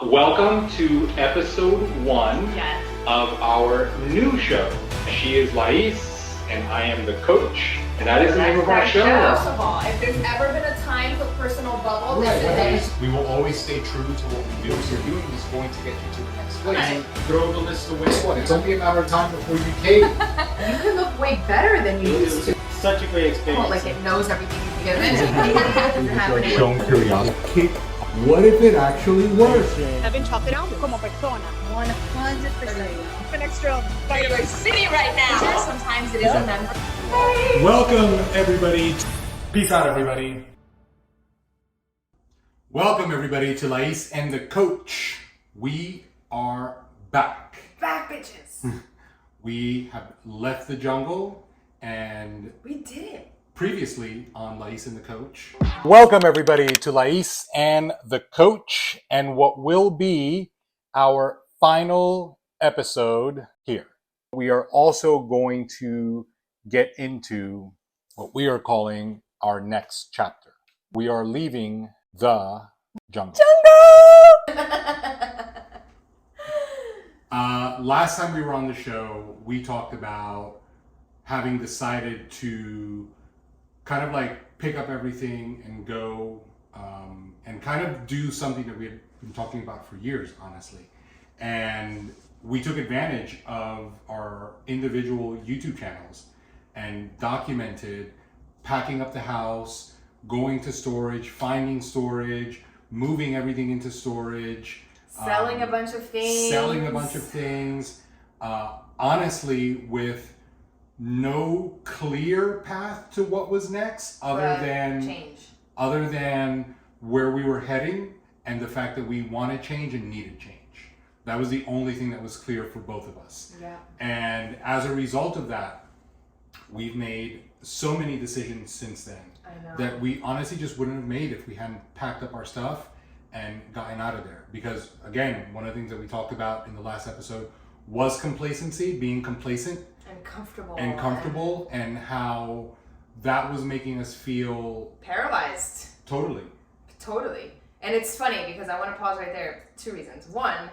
Welcome to episode 1 of our new show. She is Lais and I am the coach, and that is the name of our show. First of all, if there's ever been a time for personal bubble, this is it. We will always stay true to what we do. What you're doing is going to get you to the next place. Right. Throw the list away. It's only a matter of time before you cave. You can look way better than you used to. Such a great experience. Well, like it knows everything you've given. Shown curiosity. What if it actually works? I've been chopped down como persona. 100%. An extra You're city right now. Sometimes it is a member. Welcome, everybody. Peace out, everybody. Welcome, everybody, to Lais and the Coach. We are back. Back, bitches. We have left the jungle, and We did it. previously on Lais and the Coach. Welcome, everybody, to Lais and the Coach, and what will be our final episode here. We are also going to get into what we are calling our next chapter. We are leaving the jungle. Last time we were on the show, we talked about having decided to kind of like pick up everything and go and kind of do something that we had been talking about for years, honestly. And we took advantage of our individual YouTube channels and documented packing up the house, going to storage, finding storage, moving everything into storage, Selling a bunch of things. Honestly, with no clear path to what was next other than where we were heading and the fact that we wanted change and needed change. That was the only thing that was clear for both of us. Yeah. And as a result of that, we've made so many decisions since then that we honestly just wouldn't have made if we hadn't packed up our stuff and gotten out of there. Because again, one of the things that we talked about in the last episode was complacency, being complacent And comfortable. and how that was making us feel Paralyzed. Totally. And it's funny because I want to pause right there. 2 reasons. One,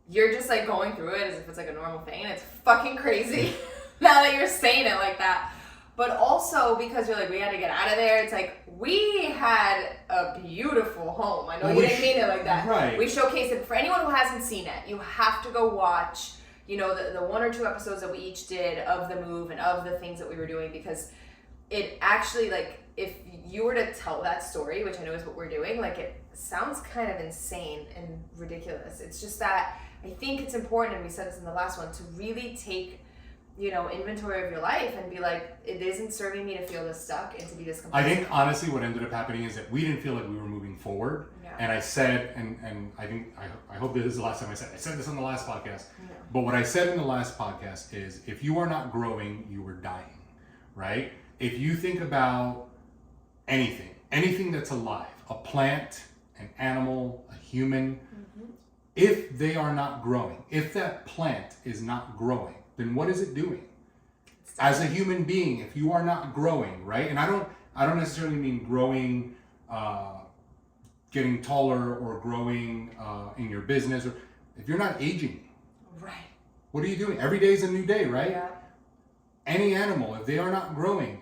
you're just like going through it as if it's like a normal thing, and it's fucking crazy now that you're saying it like that. But also because you're like, we had to get out of there. It's like, we had a beautiful home. I know you didn't mean it like that. Right. We showcased it. For anyone who hasn't seen it, you have to go watch, the 1 or 2 episodes that we each did of the move and of the things that we were doing, because it actually, like, if you were to tell that story, which I know is what we're doing, like, it sounds kind of insane and ridiculous. It's just that I think it's important, and we said this in the last one, to really take inventory of your life and be like, it isn't serving me to feel this stuck and to be this complacent. I think honestly what ended up happening is that we didn't feel like we were moving forward. Yeah. And I said, and I hope this is the last time I said this on the last podcast. Yeah. But what I said in the last podcast is, if you are not growing, you are dying, right? If you think about anything that's alive, a plant, an animal, a human, if they are not growing, if that plant is not growing, then what is it doing? As a human being, if you are not growing, right? And I don't necessarily mean growing, getting taller, or growing in your business, or if you're not aging, Right. what are you doing? Every day is a new day, right? Yeah. Any animal, if they are not growing.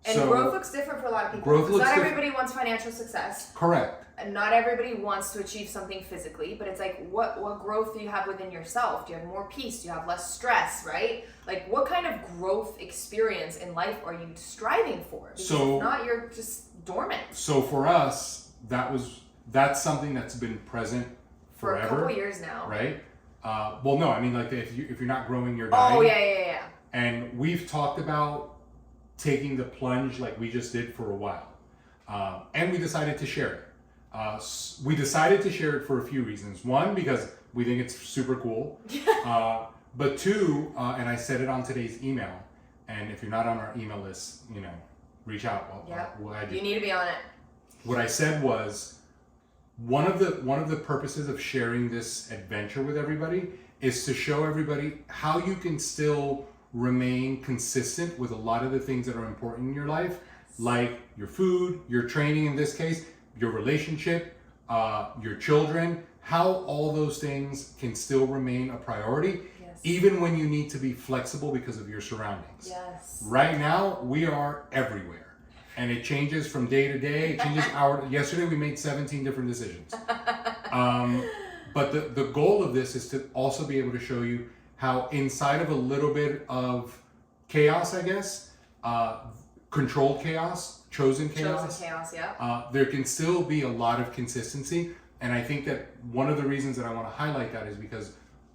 And growth looks different for a lot of people. Growth Because looks not different. everybody wants financial success. Correct. And not everybody wants to achieve something physically, but it's like, what growth do you have within yourself? Do you have more peace? Do you have less stress, right? Like, what kind of growth experience in life are you striving for? Because if not, you're just dormant. So for us, that's something that's been present forever. For a couple years now. Right? Well, no, I mean, like, if you're not growing, you're dying. Oh, yeah. And we've talked about taking the plunge like we just did for a while. And we decided to share it. We decided to share it for a few reasons. One, because we think it's super cool. But two, and I said it on today's email, and if you're not on our email list, reach out. You need to be on it. What I said was, one of the purposes of sharing this adventure with everybody is to show everybody how you can still remain consistent with a lot of the things that are important in your life, like your food, your training in this case, your relationship, your children, how all those things can still remain a priority, even when you need to be flexible because of your surroundings. Yes. Right now, we are everywhere, and it changes from day to day. It changes yesterday we made 17 different decisions. But the goal of this is to also be able to show you how inside of a little bit of chaos, I guess, controlled chaos, chosen chaos, yeah. there can still be a lot of consistency. And I think that one of the reasons that I want to highlight that is because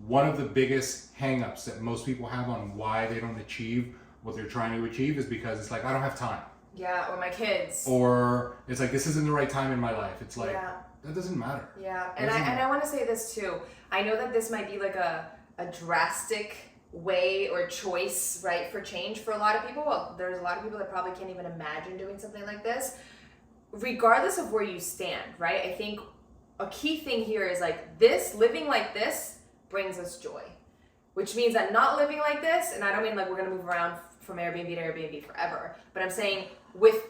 one of the biggest hangups that most people have on why they don't achieve what they're trying to achieve is because it's like, I don't have time. Yeah, or my kids. Or it's like, this isn't the right time in my life. It's like, that doesn't matter. Yeah, and I want to say this too. I know that this might be like a drastic way or choice, right, for change for a lot of people. Well, there's a lot of people that probably can't even imagine doing something like this. Regardless of where you stand, right? I think a key thing here is like this, living like this brings us joy. Which means that not living like this, and I don't mean like we're going to move around from Airbnb to Airbnb forever, but I'm saying with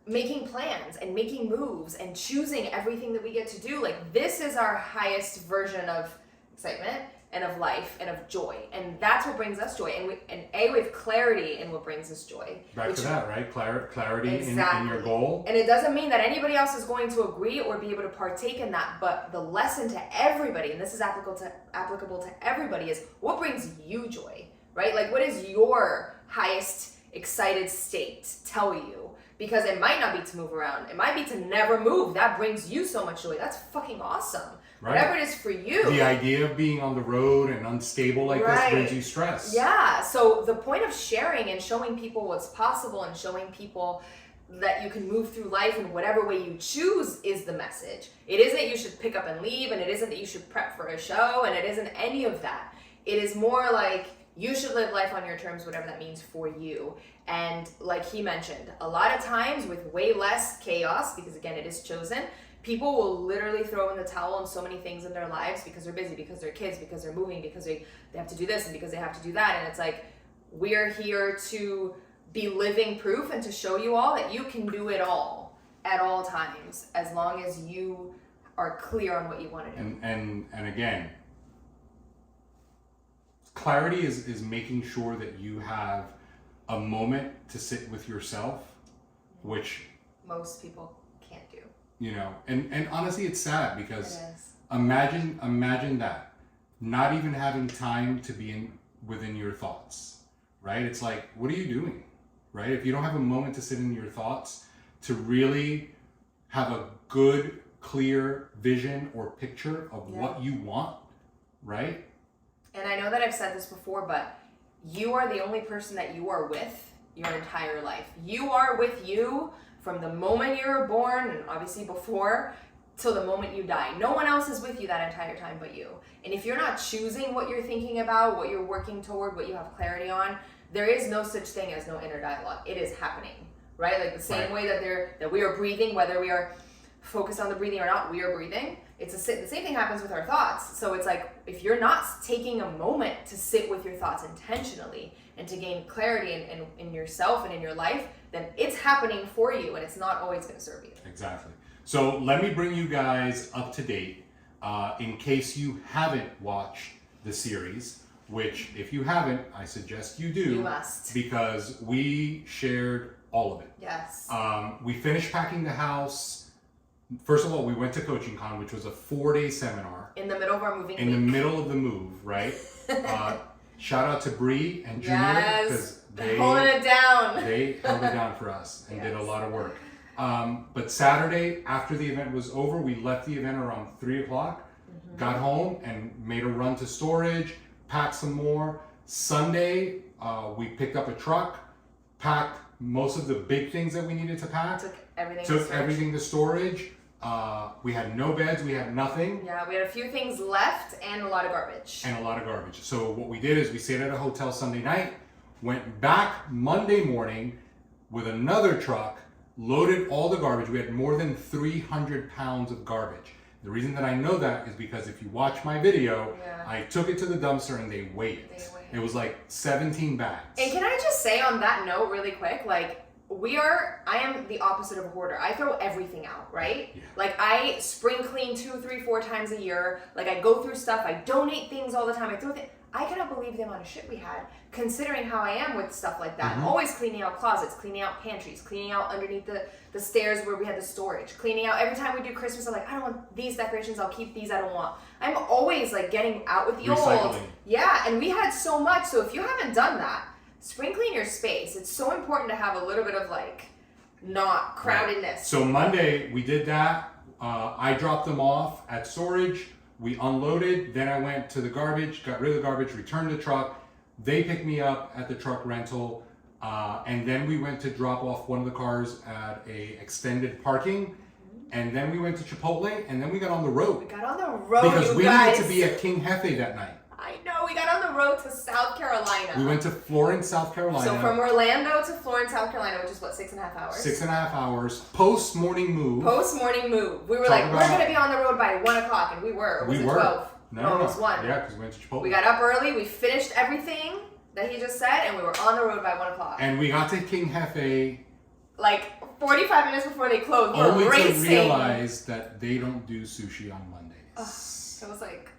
making plans and making moves and choosing everything that we get to do, like this is our highest version of excitement and of life and of joy, and that's what brings us joy. And we have clarity in what brings us joy. Back to that, right? Clarity exactly. in your goal. And it doesn't mean that anybody else is going to agree or be able to partake in that, but the lesson to everybody, and this is applicable to everybody, is what brings you joy, right? Like what is your highest excited state tell you? Because it might not be to move around. It might be to never move. That brings you so much joy. That's fucking awesome. Right. Whatever it is for you. The idea of being on the road and unstable like this brings you stress. Yeah. So the point of sharing and showing people what's possible and showing people that you can move through life in whatever way you choose is the message. It isn't you should pick up and leave, and it isn't that you should prep for a show, and it isn't any of that. It is more like you should live life on your terms, whatever that means for you. And like he mentioned, a lot of times with way less chaos, because again, it is chosen, people will literally throw in the towel on so many things in their lives because they're busy, because they're kids, because they're moving, because they have to do this and because they have to do that. And it's like, we're here to be living proof and to show you all that you can do it all at all times, as long as you are clear on what you want to do. And again, clarity is making sure that you have a moment to sit with yourself, which most people can't do. You know, and honestly, it's sad because imagine that, not even having time to be within your thoughts, right? It's like, what are you doing, right? If you don't have a moment to sit in your thoughts to really have a good, clear vision or picture of what you want, right? And I know that I've said this before, but you are the only person that you are with your entire life. You are with you from the moment you were born, and obviously before, till the moment you die. No one else is with you that entire time but you. And if you're not choosing what you're thinking about, what you're working toward, what you have clarity on, there is no such thing as no inner dialogue. It is happening, right? Like the same way that we are breathing, whether we are focused on the breathing or not, we are breathing. The same thing happens with our thoughts. So it's like, if you're not taking a moment to sit with your thoughts intentionally and to gain clarity in yourself and in your life, then it's happening for you, and it's not always going to serve you. Exactly. So let me bring you guys up to date in case you haven't watched the series, which if you haven't, I suggest you do. You must. Because we shared all of it. Yes. We finished packing the house. First of all, we went to Coaching Con, which was a 4-day seminar. In the middle of our moving In the middle of the move, right? Shout out to Bree and Junior, because they holding it down. They held it down for us and did a lot of work. But Saturday, after the event was over, we left the event around 3 o'clock, got home and made a run to storage, packed some more. Sunday, we picked up a truck, packed most of the big things that we needed to pack. Took everything to storage. We had no beds, we had nothing. Yeah, we had a few things left and a lot of garbage. So what we did is we stayed at a hotel Sunday night, went back Monday morning with another truck, loaded all the garbage. We had more than 300 pounds of garbage. The reason that I know that is because if you watch my video, I took it to the dumpster and they weighed it. It was like 17 bags. And can I just say on that note really quick, like, I am the opposite of a hoarder. I throw everything out, right? Yeah. Like I spring clean 2, 3, 4 times a year. Like I go through stuff. I donate things all the time. I cannot believe the amount of shit we had, considering how I am with stuff like that. I'm always cleaning out closets, cleaning out pantries, cleaning out underneath the stairs where we had the storage, cleaning out every time we do Christmas. I'm like, I don't want these decorations. I'll keep these. I don't want. I'm always like getting out with the old. Yeah, and we had so much. So if you haven't done that, spring clean your space. It's so important to have a little bit of like not crowdedness. Right. So Monday we did that. I dropped them off at storage. We unloaded. Then I went to the garbage, got rid of the garbage, returned the truck. They picked me up at the truck rental. And then we went to drop off one of the cars at a extended parking. And then we went to Chipotle. And then we got on the road. We got on the road, because we needed to be at King Jefe that night. I know, we got on the road to South Carolina. We went to Florence, South Carolina. So from Orlando to Florence, South Carolina, which is what, 6.5 hours? 6.5 hours. Post-morning move. Post-morning move. We were like, we're going to be on the road by 1 o'clock, and we were. Or was it 12? No, it was 1. Yeah, because we went to Chipotle. We got up early, we finished everything that he just said, and we were on the road by 1 o'clock. And we got to King Jefe like 45 minutes before they closed. We only were racing. to realize that they don't do sushi on Mondays. It was like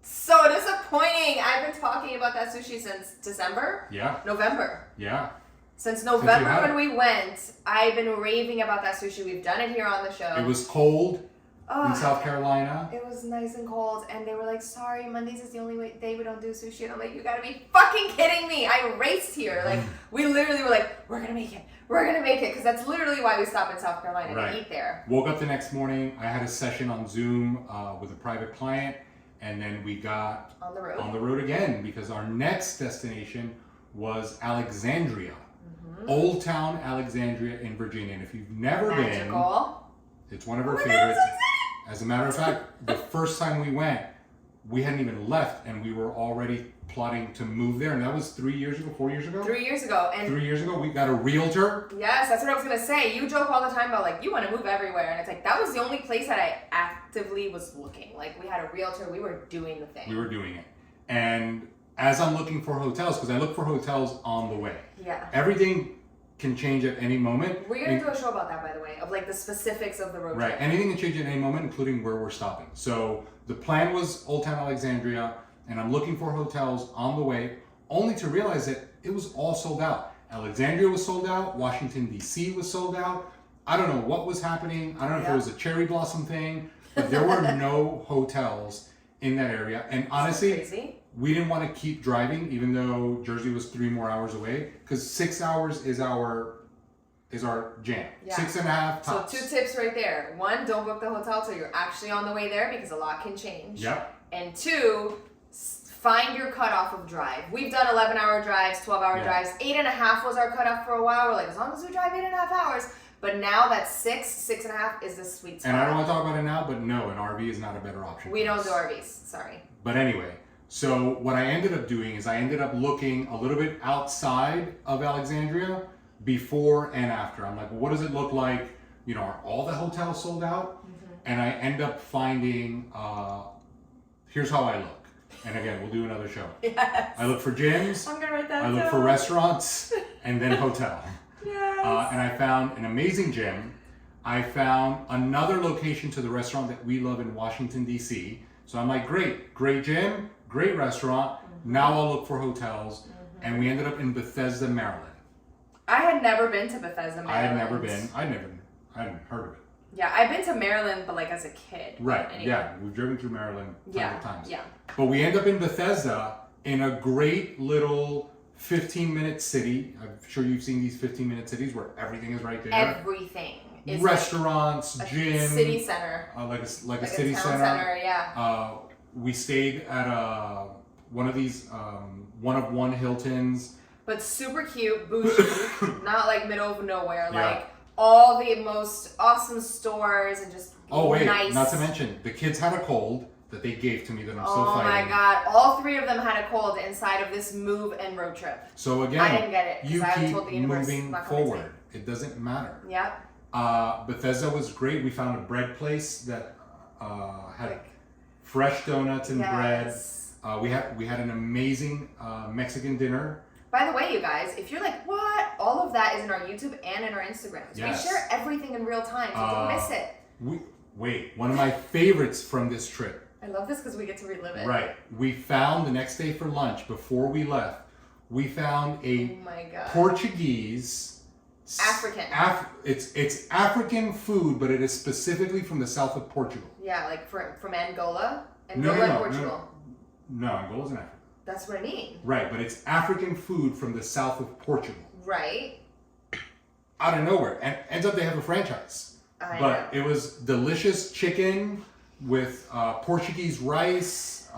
so disappointing. I've been talking about that sushi since December. Yeah. November. Yeah. Since November when we went, I've been raving about that sushi. We've done it here on the show. It was cold in South Carolina. It was nice and cold, and they were like, sorry, Mondays is the only day we don't do sushi. And I'm like, you gotta be fucking kidding me. I raced here. Like, we literally were like, we're gonna make it. We're gonna make it, because that's literally why we stop in South Carolina to eat there. Woke up the next morning. I had a session on Zoom with a private client, and then we got on the road again, because our next destination was Alexandria. Old Town Alexandria in Virginia. And if you've never been, it's one of our favorites. As a matter of fact, the first time we went, we hadn't even left, and we were already plotting to move there. And that was 3 years ago, 4 years ago? 3 years ago. And 3 years ago, we got a realtor. Yes, that's what I was going to say. You joke all the time about, like, you want to move everywhere. And it's like, that was the only place that I actively was looking. Like, we had a realtor. We were doing the thing. We were doing it. And as I'm looking for hotels, because I look for hotels on the way. Yeah. Everything can change at any moment. We're going to do a show about that, by the way, of like the specifics of the road trip. Right. Anything can change at any moment, including where we're stopping. So the plan was Old Town Alexandria, and I'm looking for hotels on the way, only to realize that it was all sold out. Alexandria was sold out. Washington, D.C. was sold out. I don't know what was happening. I don't know if it was a cherry blossom thing, but there were no hotels in that area. And honestly, we didn't want to keep driving, even though Jersey was 3 more hours away, because 6 hours is our jam. Yeah. 6.5 tops. So 2 tips right there. 1, don't book the hotel till you're actually on the way there, because a lot can change. Yep. And 2, find your cutoff of drive. We've done 11-hour drives, 12-hour drives. 8.5 was our cutoff for a while. We're like, as long as we drive 8.5 hours. But now that's 6.5 is the sweet spot. And I don't want to talk about it now, but no, an RV is not a better option. We don't do RVs. Sorry. But anyway, so what I ended up doing is I ended up looking a little bit outside of Alexandria before and after. I'm like, well, what does it look like? You know, are all the hotels sold out? And I end up finding, here's how I look. And again, we'll do another show. Yes. I look for gyms. I'm gonna write that down. I look for restaurants, and then hotel. Yes. And I found an amazing gym. I found another location to the restaurant that we love in Washington, D.C. So I'm like, great gym, great restaurant. Now I'll look for hotels. And we ended up in Bethesda, Maryland. I had never been to Bethesda, Maryland. I had never been. I hadn't heard of it. Yeah, I've been to Maryland, but like as a kid. Right, yeah. We've driven through Maryland tons of times. Yeah. But we end up in Bethesda in a great little 15-minute city. I'm sure you've seen these 15-minute cities where everything is right there. Everything. Is restaurants, like gym. City center. Like a town city center, yeah. We stayed at one of these one-of-one Hiltons. But super cute, bougie, not like middle of nowhere. Yeah. Like all the most awesome stores and just nice. Not to mention, the kids had a cold that they gave to me that I'm still fighting. Oh my God. All 3 of them had a cold inside of this move and road trip. So again, I didn't get it. you I keep told the universe moving not coming forward. It doesn't matter. Yep. Bethesda was great. We found a bread place that had fresh donuts and bread. We had an amazing Mexican dinner. By the way, you guys, if you're like, what? all of that is in our YouTube and in our Instagram. So Yes. we share everything in real time, so don't miss it. Wait, one of my favorites from this trip. I love this because we get to relive it. Right. We found the next day for lunch, before we left, we found a Oh my God. Portuguese African. It's African food, but it is specifically from the south of Portugal. Yeah, like from Angola. No, Angola and Portugal. No, Angola's in Africa. That's what I mean. Right, but it's African food from the south of Portugal. Right. Out of nowhere. And ends up they have a franchise. But it was delicious chicken with Portuguese rice,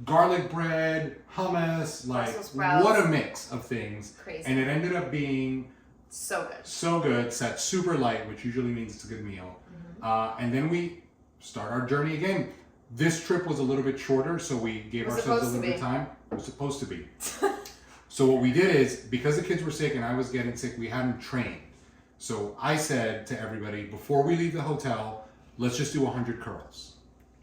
garlic bread, hummus, like what a mix of things. Crazy. And it ended up being so good. So good. It's at super light, which usually means it's a good meal. And then we start our journey again. This trip was a little bit shorter, so we gave ourselves a little bit of time. It was supposed to be. So what we did is, because the kids were sick and I was getting sick, we hadn't trained. So I said to everybody, before we leave the hotel, let's just do 100 curls,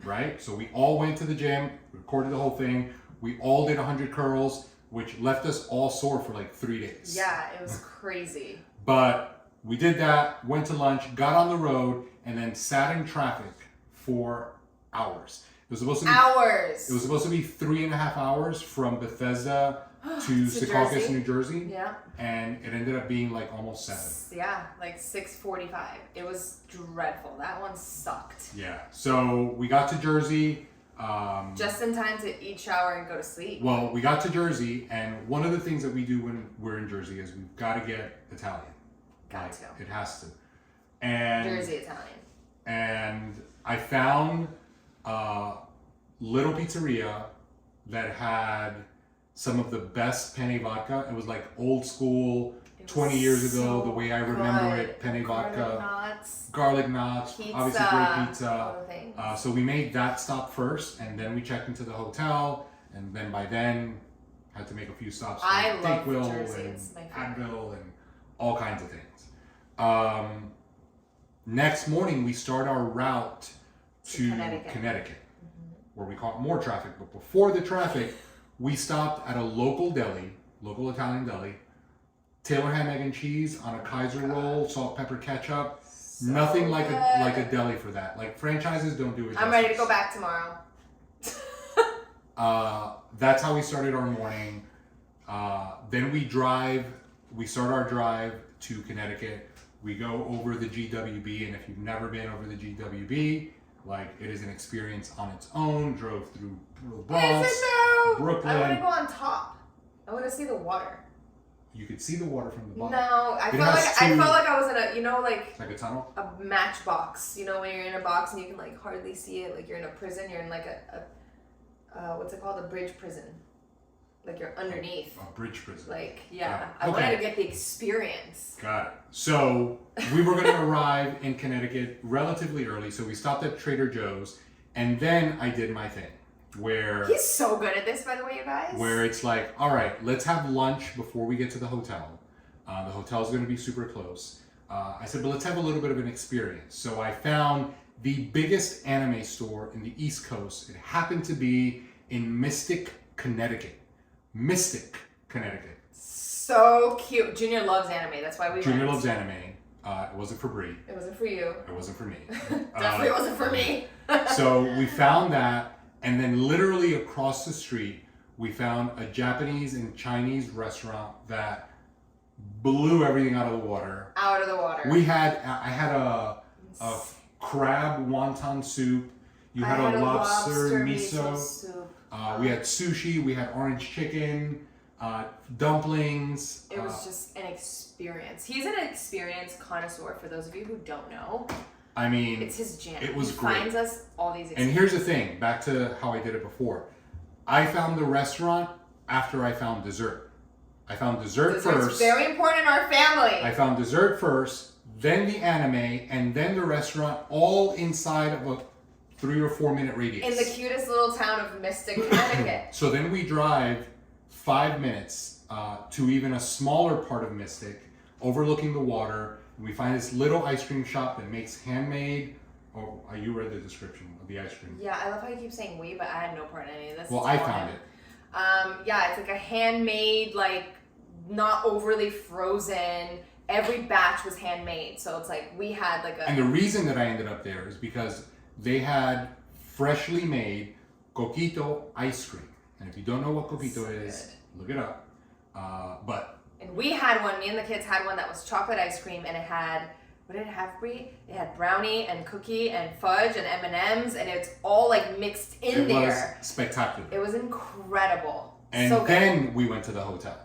right? So we all went to the gym, recorded the whole thing. We all did 100 curls, which left us all sore for like 3 days. Yeah, it was crazy. But we did that, went to lunch, got on the road, and then sat in traffic for hours. It was supposed to be hours. It was supposed to be 3.5 hours from Bethesda to Secaucus, New Jersey. Yeah. And it ended up being like almost 7. Yeah, like 6:45. It was dreadful. That one sucked. Yeah. So we got to Jersey. Just in time to eat, shower, and go to sleep. Well, we got to Jersey, and one of the things that we do when we're in Jersey is we've got to get Italian. Got to. It has to. And Jersey Italian. And I found a little pizzeria that had some of the best penne vodka. It was like old school, 20 years ago, the way I remember it. Penne vodka, garlic knots, pizza, obviously great pizza. All the things. So we made that stop first, and then we checked into the hotel, and then by then had to make a few stops for Dayquil and Advil and all kinds of things. Next morning, we start our route to Connecticut, where we caught more traffic. But before the traffic, we stopped at a local Italian deli, Taylor ham, egg, and cheese on a Kaiser roll, salt, pepper, ketchup. So Nothing like good. a deli for that. Like franchises don't do it. I'm ready to go back tomorrow. That's how we started our morning. Then we start our drive to Connecticut. We go over the GWB, and if you've never been over the GWB, like it is an experience on its own. Drove through Bronx, Brooklyn. I want to go on top. I want to see the water. You could see the water from the bottom. No, I felt like I was in a, it's like a tunnel? A matchbox. You know, when you're in a box and you can like hardly see it, like you're in a prison, you're in like what's it called? A bridge prison. Like you're underneath. A bridge prison. Like, yeah. Okay. I wanted to get the experience. Got it. So we were going to arrive in Connecticut relatively early, so we stopped at Trader Joe's, and then I did my thing. Where he's so good at this, by the way, you guys. Where it's like, all right, let's have lunch before we get to the hotel. The hotel's going to be super close. I said, but let's have a little bit of an experience. So I found the biggest anime store in the East Coast. It happened to be in Mystic, Connecticut. So cute. Junior loves anime. That's why we went. Junior loves anime. It wasn't for Brie. It wasn't for you. It wasn't for me. Definitely wasn't for me. So we found that. And then literally across the street, we found a Japanese and Chinese restaurant that blew everything out of the water. Out of the water. I had a crab wonton soup. You had a lobster miso soup. We had sushi. We had orange chicken, dumplings. It was just an experience. He's an experience connoisseur, for those of you who don't know. I mean, it's his jam. It was he great. Finds us all these. And here's the thing. Back to how I did it before. I found the restaurant after I found dessert. I found dessert first. It's very important in our family. I found dessert first, then the anime, and then the restaurant, all inside of a 3 or 4 minute radius. In the cutest little town of Mystic, Connecticut. So then we drive 5 minutes to even a smaller part of Mystic, overlooking the water. And we find this little ice cream shop that makes handmade. Oh, you read the description of the ice cream. Yeah, I love how you keep saying we, but I had no part in any of this. Well, I found it. Yeah, it's like a handmade, like not overly frozen. Every batch was handmade, so it's like we had like a. And the reason that I ended up there is because they had freshly made coquito ice cream. And if you don't know what coquito is, look it up. And we had one. Me and the kids had one that was chocolate ice cream, and it had. What did it have, Brie? It had brownie and cookie and fudge and M&Ms, and it's all like mixed in there. It was spectacular. It was incredible. And so then we went to the hotel.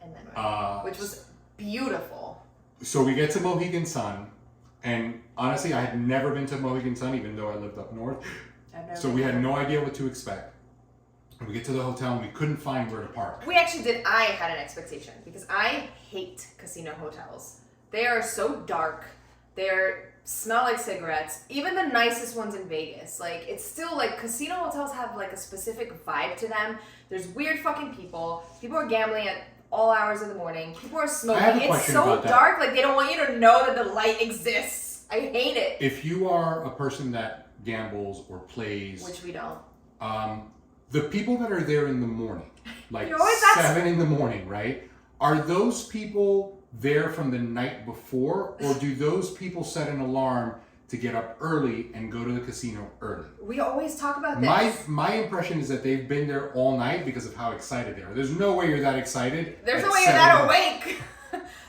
And then which was beautiful. So we get to Mohegan Sun, and honestly, I had never been to Mohegan Sun, even though I lived up north. So we had no idea what to expect. And we get to the hotel, and we couldn't find where to park. We actually did. I had an expectation because I hate casino hotels. They are so dark. They smell like cigarettes. Even the nicest ones in Vegas, like it's still like casino hotels have like a specific vibe to them. There's weird fucking people. People are gambling at all hours of the morning. People are smoking. It's so dark. Like they don't want you to know that the light exists. I hate it. If you are a person that gambles or plays, which we don't, the people that are there in the morning, like 7 in the morning, right? Are those people there from the night before, or do those people set an alarm to get up early and go to the casino early? We always talk about this. My impression is that they've been there all night because of how excited they are. There's no way you're that excited. There's no way you're that awake.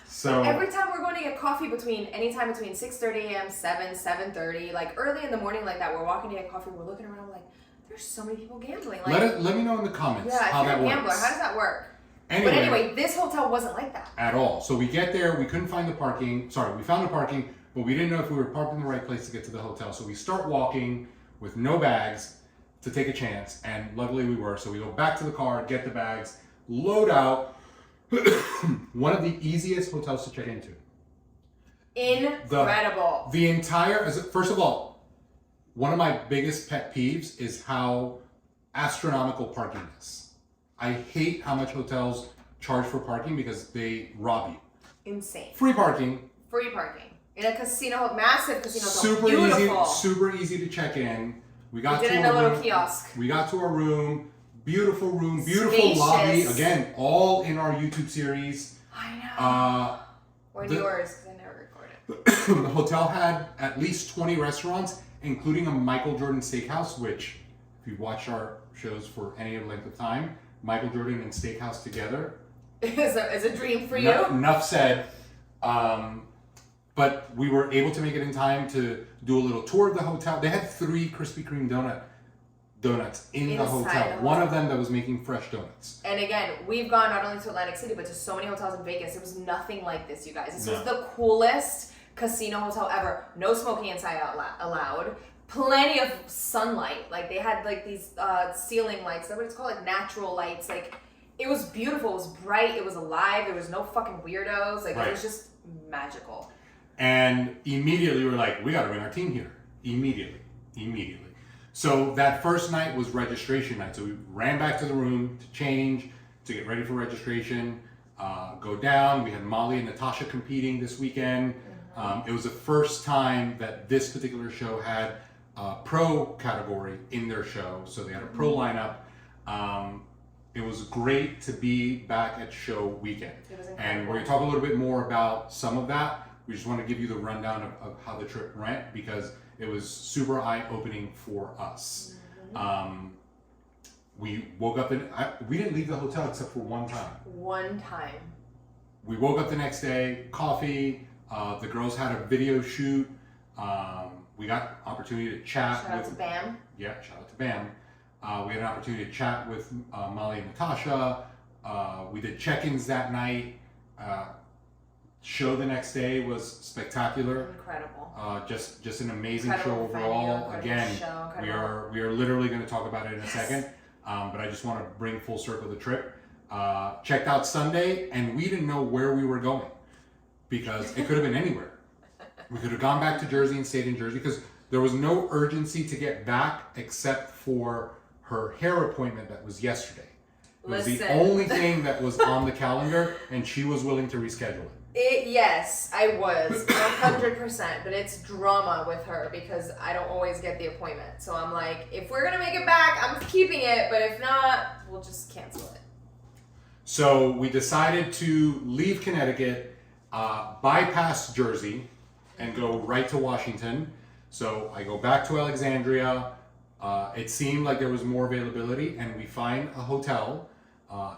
So every time we're going to get coffee anytime between 6:30 a.m., 7:30, like early in the morning like that, we're walking to get coffee, we're looking around like, there's so many people gambling. Like, let me know in the comments how that works. Yeah, if you're a gambler, how does that work? Anyway, but anyway, this hotel wasn't like that. At all. So we get there, we couldn't find the parking. Sorry, we found the parking, but we didn't know if we were parked in the right place to get to the hotel. So we start walking with no bags to take a chance, and luckily we were. So we go back to the car, get the bags, load out. One of the easiest hotels to check into. Incredible. The entire, first of all, one of my biggest pet peeves is how astronomical parking is. I hate how much hotels charge for parking because they rob you. Insane. Free parking. Free parking. In a casino, massive casino. Super easy to check in. We did in a little kiosk. We got to our room. Beautiful room, beautiful Spacious. lobby. Again, all in our YouTube series. I know. Or yours, because I never recorded. The hotel had at least 20 restaurants, including a Michael Jordan steakhouse, which, if you've watched our shows for any length of time, Michael Jordan and steakhouse together is a dream for you. Enough said. But we were able to make it in time to do a little tour of the hotel. They had 3 Krispy Kreme donuts in the hotel. One of them that was making fresh donuts. And again, we've gone not only to Atlantic City, but to so many hotels in Vegas. It was nothing like this, you guys. This was the coolest casino hotel ever. No smoking inside allowed. Plenty of sunlight. Like they had like these ceiling lights. That's what it's called, like natural lights. Like it was beautiful. It was bright. It was alive. There was no fucking weirdos. Like it was just magical. And immediately we were like, we got to bring our team here. Immediately. So that first night was registration night. So we ran back to the room to change, to get ready for registration, go down. We had Molly and Natasha competing this weekend. It was the first time that this particular show had a pro category in their show. So they had a pro lineup. It was great to be back at show weekend. And we're going to talk a little bit more about some of that. We just want to give you the rundown of how the trip went because it was super eye-opening for us. We woke up we didn't leave the hotel except for one time. One time. We woke up the next day, coffee. The girls had a video shoot. We got opportunity to chat. Shout out to Bam. Yeah, shout out to Bam. We had an opportunity to chat with Molly and Natasha. We did check-ins that night. Show the next day was spectacular. Incredible. Just an amazing show overall. Again, we are literally going to talk about it in a second. But I just want to bring full circle the trip. Checked out Sunday, and we didn't know where we were going because it could have been anywhere. We could have gone back to Jersey and stayed in Jersey because there was no urgency to get back except for her hair appointment that was yesterday. It was the only thing that was on the calendar, and she was willing to reschedule it. Yes, I was 100%, but it's drama with her because I don't always get the appointment. So I'm like, if we're gonna make it back, I'm keeping it, but if not, we'll just cancel it. So we decided to leave Connecticut, bypass Jersey, and go right to Washington. So I go back to Alexandria. It seemed like there was more availability, and we find a hotel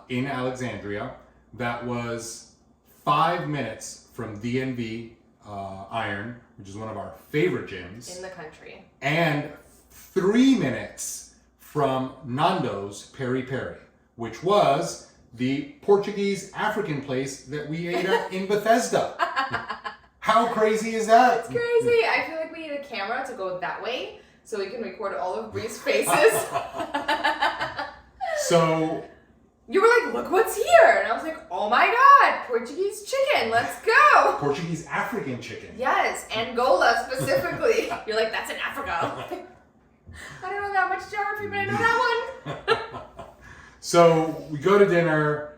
in Alexandria that was 5 minutes from DNV Iron, which is one of our favorite gyms in the country, and 3 minutes from Nando's Peri Peri, which was the Portuguese African place that we ate at in Bethesda. How crazy is that? It's crazy. I feel like we need a camera to go that way so we can record all of Bree's faces. So you were like, look what's here. And I was like, oh my God, Portuguese chicken. Let's go. Portuguese African chicken. Yes, Angola specifically. You're like, that's in Africa. I don't know that much geography, but I know that one. So we go to dinner,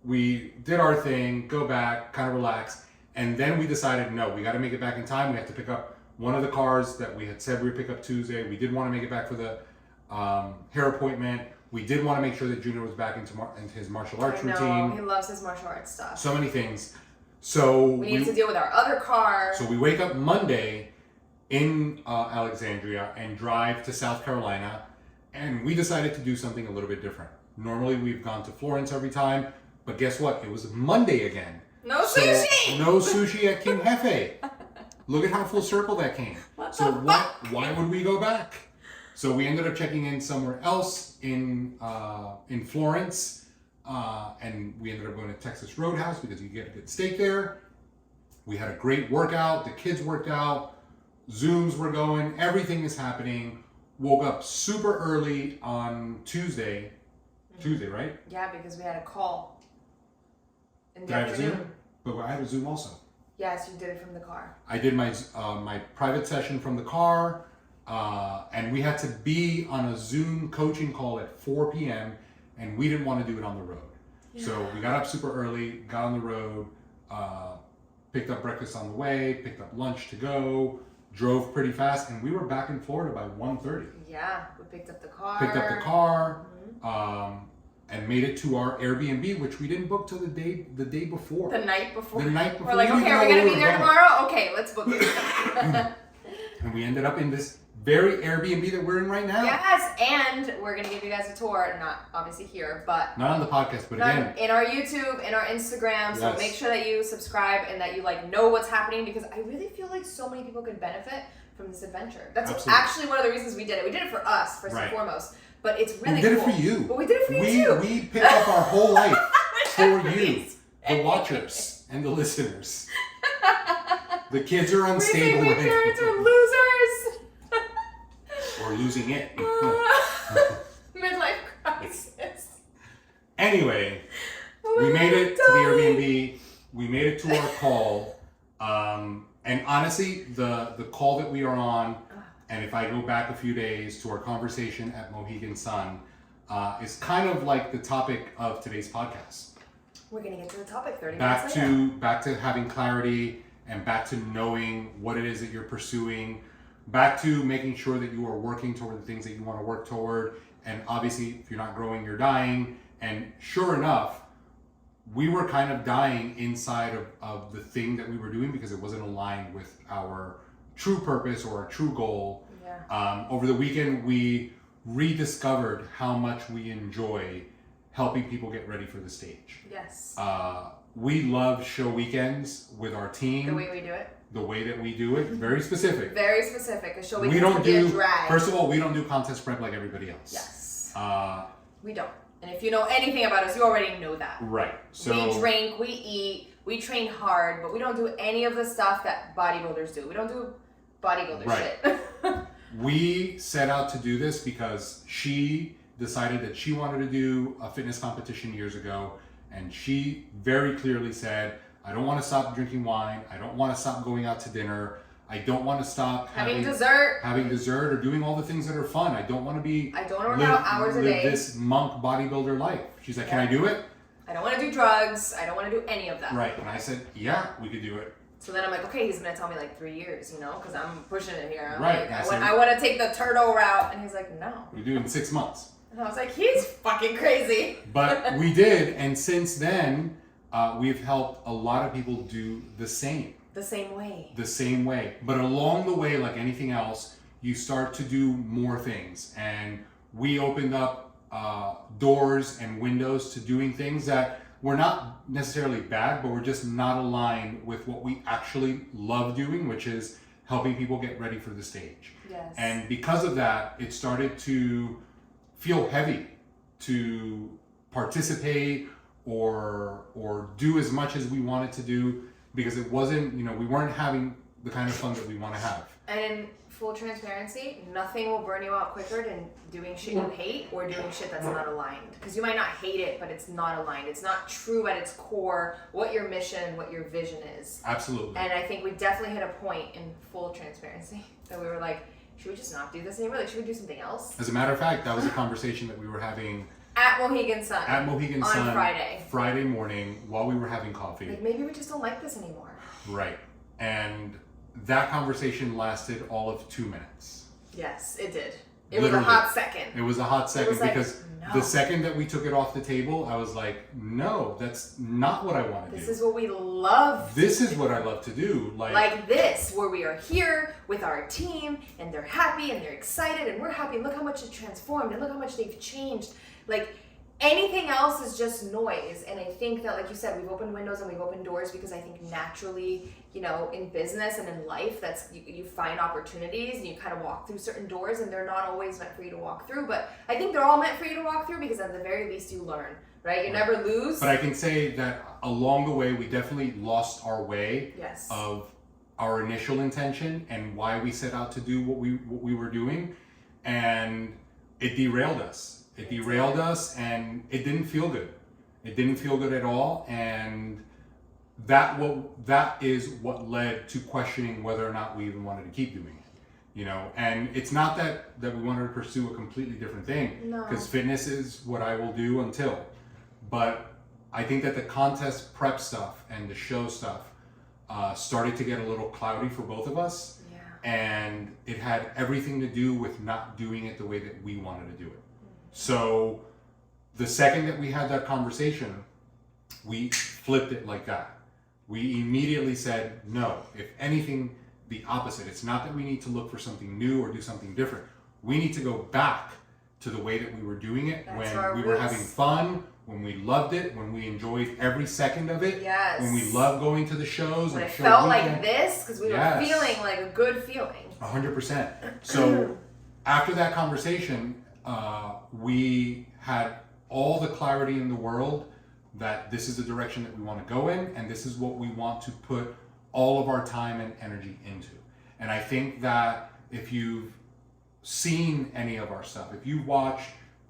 we did our thing, go back, kind of relax, and then we decided, no, we got to make it back in time. We have to pick up one of the cars that we had said we would pick up Tuesday. We did want to make it back for the hair appointment. We did want to make sure that Junior was back into his martial arts routine. He loves his martial arts stuff. So many things. So we need to deal with our other car. So we wake up Monday in Alexandria and drive to South Carolina. And we decided to do something a little bit different. Normally we've gone to Florence every time, but guess what? It was Monday again. No sushi! No sushi at King Jefe. Look at how full circle that came. Why would we go back? So we ended up checking in somewhere else in Florence, and we ended up going to Texas Roadhouse because you get a good steak there. We had a great workout. The kids worked out. Zooms were going. Everything is happening. Woke up super early on Tuesday. Tuesday, right? Yeah, because we had a call in the Did I have afternoon. Zoom? But I had a Zoom also. Yes, you did it from the car. I did my my private session from the car, and we had to be on a Zoom coaching call at 4 p.m. and we didn't want to do it on the road. Yeah. So we got up super early, got on the road, picked up breakfast on the way, picked up lunch to go, drove pretty fast, and we were back in Florida by 1:30. Yeah, we picked up the car. And made it to our Airbnb, which we didn't book till the day before. The night before. The night before. We're like, okay, are we gonna be there tomorrow? Okay, let's book it. And we ended up in this very Airbnb that we're in right now. Yes, and we're gonna give you guys a tour, not obviously here, but not on the podcast, but again in our YouTube, in our Instagram. So make sure that you subscribe and that you know what's happening, because I really feel like so many people could benefit from this adventure. That's actually one of the reasons we did it. We did it for us first and foremost, but it's really cool. We did it for you. But we did it for you too. We picked up our whole life for you, the watchers and the listeners. The kids are unstable. We think my parents are losers. Or losing it. Midlife crisis. Anyway, we made it to the Airbnb. We made it to our call. And honestly, the call that we are on, and if I go back a few days to our conversation at Mohegan Sun, is kind of like the topic of today's podcast. We're going to get to the topic 30 minutes later. Back to having clarity and back to knowing what it is that you're pursuing. Back to making sure that you are working toward the things that you want to work toward. And obviously, if you're not growing, you're dying. And sure enough, we were kind of dying inside of the thing that we were doing because it wasn't aligned with our true purpose or our true goal. Yeah. Over the weekend, we rediscovered how much we enjoy helping people get ready for the stage. Yes. We love show weekends with our team. The way we do it. The way that we do it, very specific. Very specific. A show weekend can be a drag. First of all, we don't do contest prep like everybody else. Yes. We don't. And if you know anything about us, you already know that. Right. So we drink, we eat, we train hard, but we don't do any of the stuff that bodybuilders do. We don't do bodybuilder shit. We set out to do this because she decided that she wanted to do a fitness competition years ago, and she very clearly said, I don't want to stop drinking wine. I don't want to stop going out to dinner. I don't want to stop having dessert or doing all the things that are fun. I don't want to be. I don't want to work out hours a day. This monk bodybuilder life. She's like, can I do it? I don't want to do drugs. I don't want to do any of that. Right. And I said, yeah, we could do it. So then I'm like, okay, he's going to tell me like 3 years, because I'm pushing it here. I'm right. like, I want to take the turtle route. And he's like, no. We do it in 6 months. And I was like, he's fucking crazy. But we did, and since then, we've helped a lot of people do the same. The same way. The same way. But along the way, like anything else, you start to do more things. And we opened up doors and windows to doing things that were not necessarily bad, but were just not aligned with what we actually love doing, which is helping people get ready for the stage. Yes. And because of that, it started to feel heavy to participate or do as much as we wanted to do, because it wasn't, we weren't having the kind of fun that we want to have. And in full transparency, nothing will burn you out quicker than doing shit you hate or doing shit that's not aligned. Because you might not hate it, but it's not aligned. It's not true at its core what your mission, what your vision is. Absolutely. And I think we definitely hit a point in full transparency that we were like, should we just not do this anymore? Like, should we do something else? As a matter of fact, that was a conversation that we were having at Mohegan Sun. On Friday. Friday morning while we were having coffee. Like, maybe we just don't like this anymore. Right. And that conversation lasted all of 2 minutes. Yes, it did. It was a hot second. It was a hot second because no. The second that we took it off the table, I was like, no, that's not what I want to do. This is what we love. This is what I love to do. Like this, where we are here with our team and they're happy and they're excited and we're happy. And look how much it transformed and look how much they've changed. Like, anything else is just noise. And I think that, like you said, we've opened windows and we've opened doors because I think naturally, in business and in life, that's you find opportunities and you kind of walk through certain doors, and they're not always meant for you to walk through. But I think they're all meant for you to walk through because at the very least you learn, right? You never lose. But I can say that along the way, we definitely lost our way of our initial intention and why we set out to do what we were doing, and it derailed us. It derailed us, and it didn't feel good. It didn't feel good at all, and that is what led to questioning whether or not we even wanted to keep doing it. And it's not that we wanted to pursue a completely different thing, because fitness is what I will do until. But I think that the contest prep stuff and the show stuff started to get a little cloudy for both of us, and it had everything to do with not doing it the way that we wanted to do it. So the second that we had that conversation, we flipped it like that. We immediately said, no, if anything, the opposite. It's not that we need to look for something new or do something different. We need to go back to the way that we were doing it, when we were having fun, when we loved it, when we enjoyed every second of it, when we loved going to the shows. When it felt like this, because we were feeling like a good feeling. 100%. So after that conversation, we had all the clarity in the world that this is the direction that we want to go in, and this is what we want to put all of our time and energy into. And I think that if you've seen any of our stuff, if you watch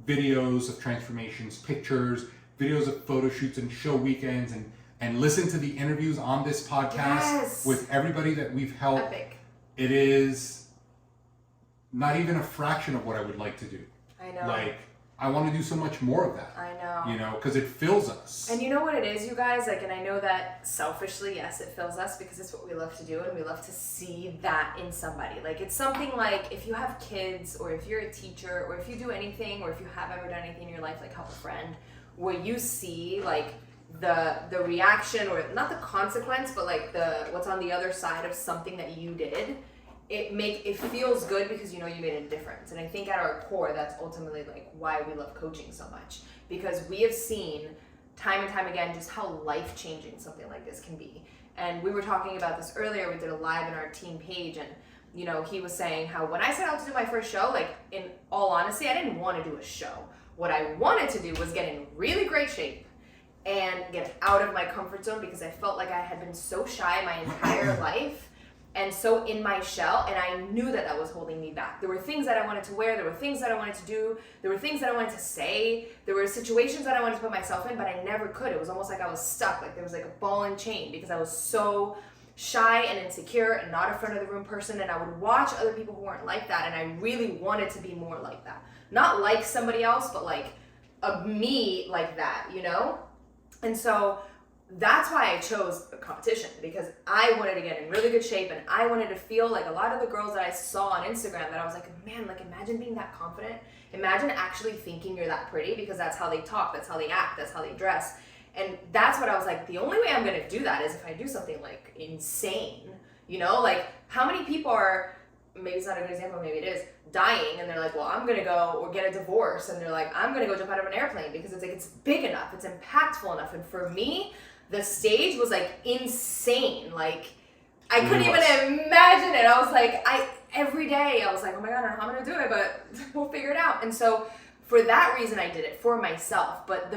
videos of transformations, pictures, videos of photo shoots and show weekends, and listen to the interviews on this podcast with everybody that we've helped, it is not even a fraction of what I would like to do. I know. Like, I want to do so much more of that. I know. Because it fills us. And you know what it is, you guys? Like, and I know that selfishly, yes, it fills us because it's what we love to do, and we love to see that in somebody. Like, it's something like if you have kids, or if you're a teacher, or if you do anything, or if you have ever done anything in your life, like help a friend, where you see like the reaction, or not the consequence, but like what's on the other side of something that you did. It feels good because you made a difference. And I think at our core, that's ultimately like why we love coaching so much, because we have seen time and time again just how life-changing something like this can be. And we were talking about this earlier. We did a live in our team page, and he was saying how when I set out to do my first show, like, in all honesty, I didn't want to do a show. What I wanted to do was get in really great shape and get out of my comfort zone, because I felt like I had been so shy my entire life and so in my shell, and I knew that was holding me back. There were things that I wanted to wear, there were things that I wanted to do, there were things that I wanted to say, there were situations that I wanted to put myself in, but I never could. It was almost like I was stuck, like there was like a ball and chain, because I was so shy and insecure and not a front of the room person, and I would watch other people who weren't like that, and I really wanted to be more like that. Not like somebody else, but like a me like that, And so that's why I chose a competition, because I wanted to get in really good shape, and I wanted to feel like a lot of the girls that I saw on Instagram, that I was like, man, like, imagine being that confident, imagine actually thinking you're that pretty, because that's how they talk, that's how they act, that's how they dress. And that's what I was like, the only way I'm gonna do that is if I do something like insane, you know? Like, how many people are, maybe it's not a good example, maybe it is, dying, and they're like, well, I'm gonna go or get a divorce, and they're like, I'm gonna go jump out of an airplane, because it's like, it's big enough, it's impactful enough. And for me, the stage was like insane. Like, I couldn't even imagine it. I was like, every day I was like, oh my God, I don't know how I'm gonna do it, but we'll figure it out. And so for that reason, I did it for myself. But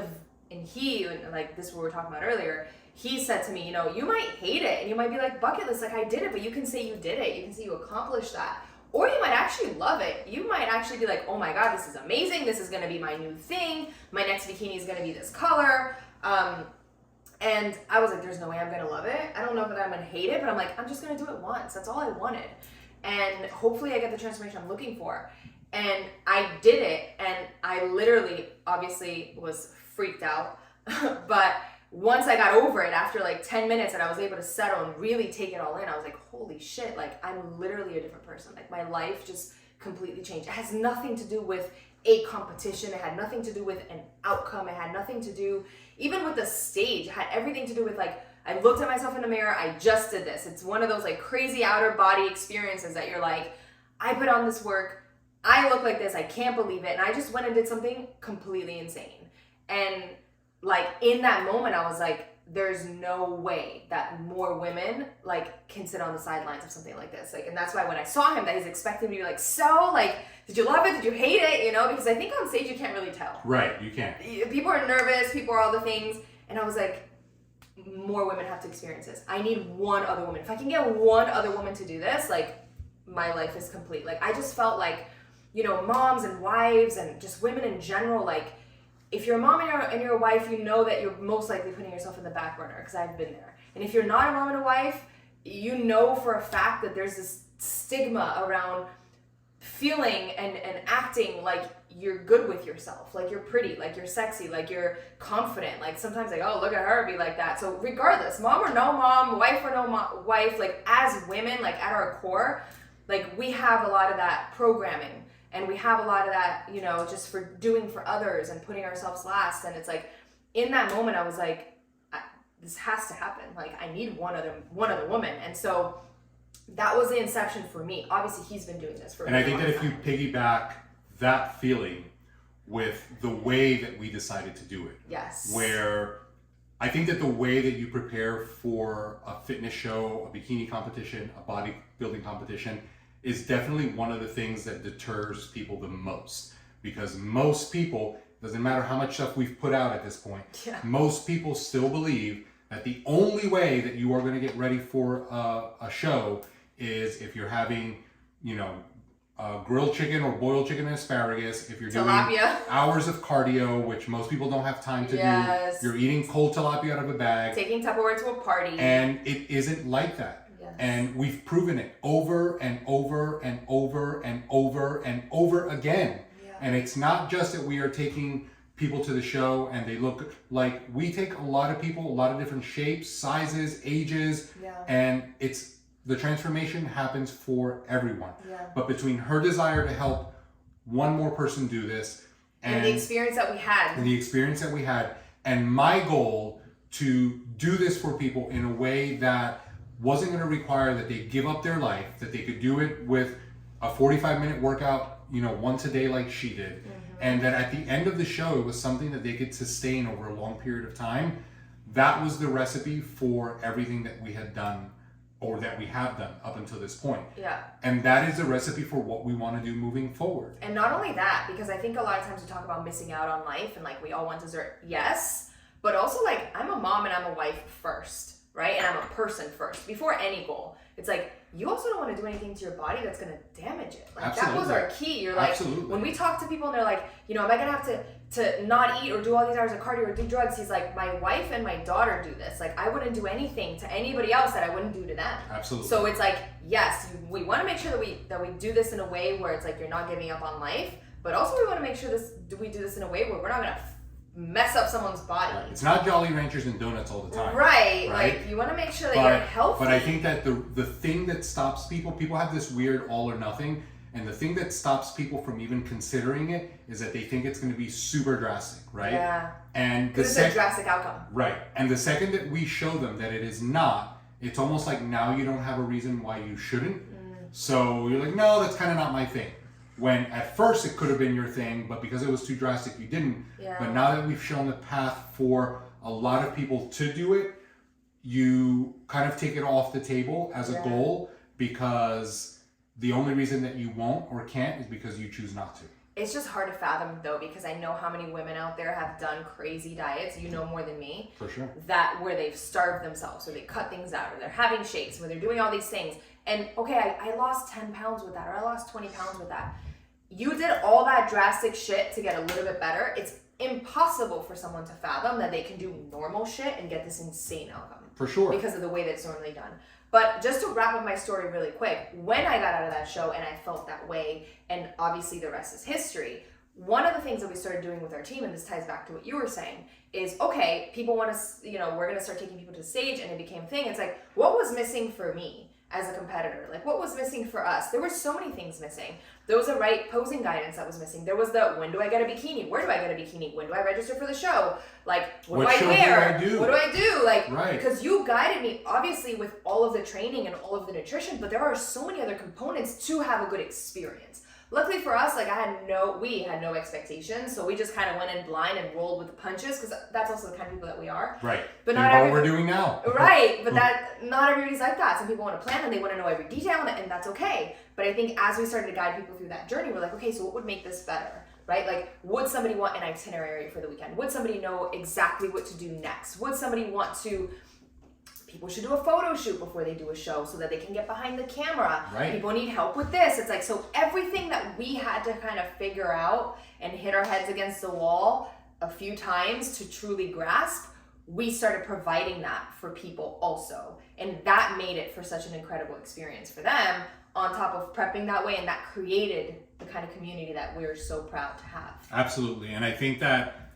like this is what we were talking about earlier, he said to me, you know, you might hate it and you might be like, bucket list, like I did it, but you can say you did it. You can say you accomplished that. Or you might actually love it. You might actually be like, oh my God, this is amazing. This is gonna be my new thing. My next bikini is gonna be this color. And I was like, there's no way I'm gonna love it. I don't know if I'm gonna hate it, but I'm like, I'm just gonna do it once. That's all I wanted. And hopefully I get the transformation I'm looking for. And I did it, and I literally, obviously, was freaked out. But once I got over it, after like 10 minutes and I was able to settle and really take it all in, I was like, holy shit, like I'm literally a different person. Like my life just completely changed. It has nothing to do with a competition. It had nothing to do with an outcome. It had nothing to do even with the stage. It had everything to do with like, I looked at myself in the mirror, I just did this. It's one of those like crazy outer body experiences that you're like, I put on this work, I look like this, I can't believe it. And I just went and did something completely insane. And like in that moment, I was like, there's no way that more women like can sit on the sidelines of something like this. Like, and that's why when I saw him, that he's expecting me to be like, so like, did you love it? Did you hate it? You know, because I think on stage you can't really tell. Right, you can't. People are nervous, people are all the things. And I was like, more women have to experience this. I need one other woman. If I can get one other woman to do this, like my life is complete. Like I just felt like, you know, moms and wives and just women in general, like if you're a mom and you're a wife, you know that you're most likely putting yourself in the back burner, because I've been there. And if you're not a mom and a wife, you know for a fact that there's this stigma around feeling and acting like you're good with yourself, like you're pretty, like you're sexy, like you're confident. Like sometimes like, oh, look at her, be like that. So regardless, mom or no mom, wife or no wife, like as women, like at our core, like we have a lot of that programming. And we have a lot of that, you know, just for doing for others and putting ourselves last. And it's like, in that moment, I was like, this has to happen. Like, I need one other woman. And so that was the inception for me. Obviously, he's been doing this for And I think that if you piggyback that feeling with the way that we decided to do it. Yes. Where I think that the way that you prepare for a fitness show, a bikini competition, a bodybuilding competition, is definitely one of the things that deters people the most. Because most people, doesn't matter how much stuff we've put out at this point, most people still believe that the only way that you are going to get ready for a show is if you're having, you know, grilled chicken or boiled chicken and asparagus, if you're doing hours of cardio, which most people don't have time to do, you're eating cold tilapia out of a bag, taking Tupperware to a party. And it isn't like that. And we've proven it over and over and over and over and over again. Yeah. And it's not just that we are taking people to the show and they look like, we take a lot of people, a lot of different shapes, sizes, ages, and it's the transformation happens for everyone. Yeah. But between her desire to help one more person do this and the experience that we had, and my goal to do this for people in a way that wasn't going to require that they give up their life, that they could do it with a 45-minute workout, you know, once a day like she did. And that at the end of the show, it was something that they could sustain over a long period of time. That was the recipe for everything that we had done, or that we have done up until this point. Yeah. And that is the recipe for what we want to do moving forward. And not only that, because I think a lot of times we talk about missing out on life and like we all want dessert, yes, but also like I'm a mom and I'm a wife first. Right? And I'm a person first, before any goal. It's like, you also don't want to do anything to your body that's going to damage it. Like that was our key. You're like, when we talk to people and they're like, you know, am I going to have to not eat or do all these hours of cardio or do drugs? He's like, my wife and my daughter do this. Like I wouldn't do anything to anybody else that I wouldn't do to them. Absolutely. So it's like, yes, we want to make sure that we do this in a way where it's like, you're not giving up on life, but also we want to make sure we do this in a way where we're not going to mess up someone's body. Right. It's not Jolly Ranchers and donuts all the time. Right. Like you want to make sure that you're healthy. But I think that the thing that stops people have this weird all or nothing, And the thing that stops people from even considering it is that they think it's going to be super drastic, right? Yeah. And it's a drastic outcome. Right. And the second that we show them that it is not, it's almost like now you don't have a reason why you shouldn't. So you're like, no, that's kind of not my thing. When at first it could have been your thing, but because it was too drastic, you didn't. Yeah. But now that we've shown the path for a lot of people to do it, you kind of take it off the table as a goal, because the only reason that you won't or can't is because you choose not to. It's just hard to fathom though, because I know how many women out there have done crazy diets, you know more than me. For sure. That where they've starved themselves, or they cut things out, or they're having shakes, where they're doing all these things. And okay, I lost 10 pounds with that, or I lost 20 pounds with that. You did all that drastic shit to get a little bit better. It's impossible for someone to fathom that they can do normal shit and get this insane outcome. For sure. Because of the way that it's normally done. But just to wrap up my story really quick, when I got out of that show and I felt that way, and obviously the rest is history, one of the things that we started doing with our team, and this ties back to what you were saying, is okay, people want to, we're going to start taking people to the stage, and it became a thing. It's like, what was missing for me as a competitor? Like, what was missing for us? There were so many things missing. There was a right posing guidance that was missing. There was the, when do I get a bikini? Where do I get a bikini? When do I register for the show? Like, what do I wear? What do I do? Like, right. Because you guided me, obviously, with all of the training and all of the nutrition, but there are so many other components to have a good experience. Luckily for us, like we had no expectations, so we just kind of went in blind and rolled with the punches, because that's also the kind of people that we are. Right. But not what we're doing now. Right, but not everybody's like that. Some people want to plan and they want to know every detail, and that's okay. But I think as we started to guide people through that journey, we're like, okay, so what would make this better? Right? Like, would somebody want an itinerary for the weekend? Would somebody know exactly what to do next? Would somebody want to... People should do a photo shoot before they do a show so that they can get behind the camera. Right. People need help with this. It's like, so everything that we had to kind of figure out and hit our heads against the wall a few times to truly grasp, we started providing that for people also. And that made it for such an incredible experience for them, on top of prepping that way, and that created the kind of community that we're so proud to have. Absolutely. And I think that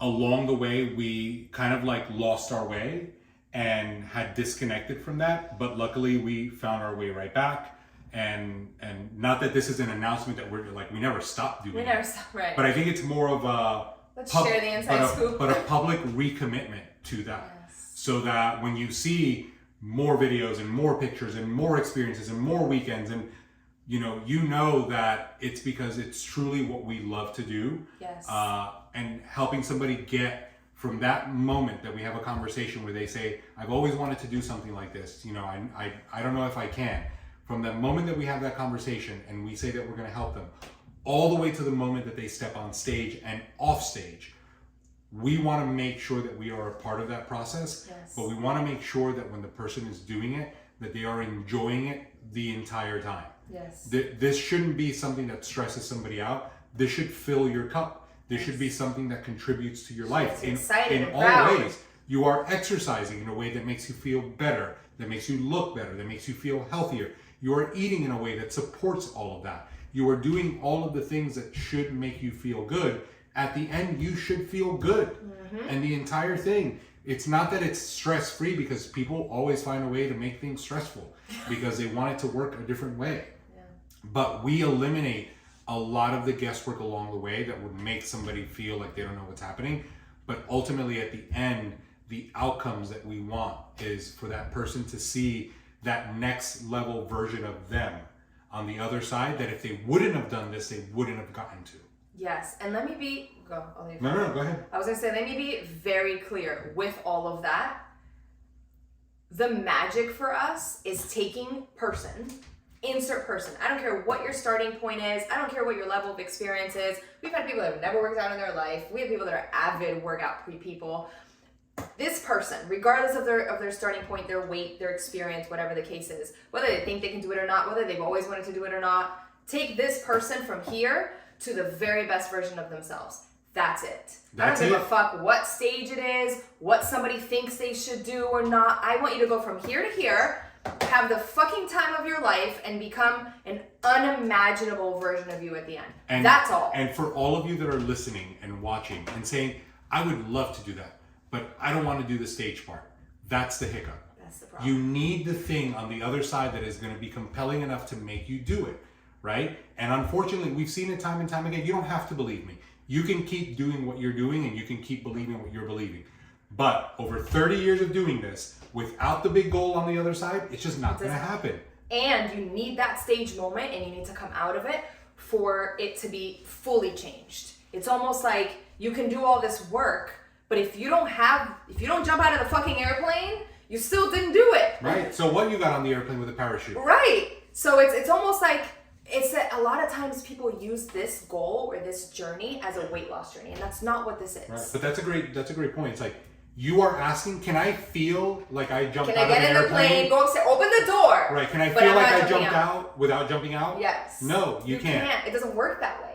along the way, we kind of like lost our way and had disconnected from that, but luckily we found our way right back. And not that this is an announcement that we're like, we never stopped doing it. We never stopped, right. But I think it's more of a share the inside scoop. But a public recommitment to that. Yes. So that when you see more videos and more pictures and more experiences and more weekends, and you know that it's because it's truly what we love to do. Yes. And helping somebody get from that moment that we have a conversation where they say, I've always wanted to do something like this, I don't know if I can. From the moment that we have that conversation and we say that we're going to help them, all the way to the moment that they step on stage and off stage, we want to make sure that we are a part of that process. Yes. But we want to make sure that when the person is doing it, that they are enjoying it the entire time. Yes. This shouldn't be something that stresses somebody out. This should fill your cup. This should be something that contributes to your life in all ways. You are exercising in a way that makes you feel better, that makes you look better, that makes you feel healthier. You are eating in a way that supports all of that. You are doing all of the things that should make you feel good. At the end, you should feel good. Mm-hmm. And the entire thing, it's not that it's stress-free, because people always find a way to make things stressful because they want it to work a different way. Yeah. But we eliminate a lot of the guesswork along the way that would make somebody feel like they don't know what's happening. But ultimately at the end, the outcomes that we want is for that person to see that next level version of them on the other side, that if they wouldn't have done this, they wouldn't have gotten to. Yes, and let me be, go ahead. I was gonna say, let me be very clear with all of that. The magic for us is taking insert person. I don't care what your starting point is. I don't care what your level of experience is. We've had people that have never worked out in their life. We have people that are avid workout people. This person, regardless of their starting point, their weight, their experience, whatever the case is, whether they think they can do it or not, whether they've always wanted to do it or not, take this person from here to the very best version of themselves. That's it. I don't give a fuck what stage it is, what somebody thinks they should do or not. I want you to go from here to here, have the fucking time of your life, and become an unimaginable version of you at the end. And that's all. And for all of you that are listening and watching and saying, I would love to do that, but I don't want to do the stage part. That's the hiccup. That's the problem. You need the thing on the other side that is going to be compelling enough to make you do it, right? And unfortunately, we've seen it time and time again. You don't have to believe me. You can keep doing what you're doing and you can keep believing what you're believing. But over 30 years of doing this, without the big goal on the other side, it's just not going to happen. And you need that stage moment and you need to come out of it for it to be fully changed. It's almost like you can do all this work, but if you don't jump out of the fucking airplane, you still didn't do it. Right. So what you got on the airplane with a parachute? Right. So it's almost like it's that a lot of times people use this goal or this journey as a weight loss journey, and that's not what this is. Right. But that's a great point. It's like you are asking, can I feel like I jumped out of an airplane? Can I get in the plane, go upstairs, open the door? Right. Can I feel like I jumped out without jumping out? Yes. No, you can't. It doesn't work that way.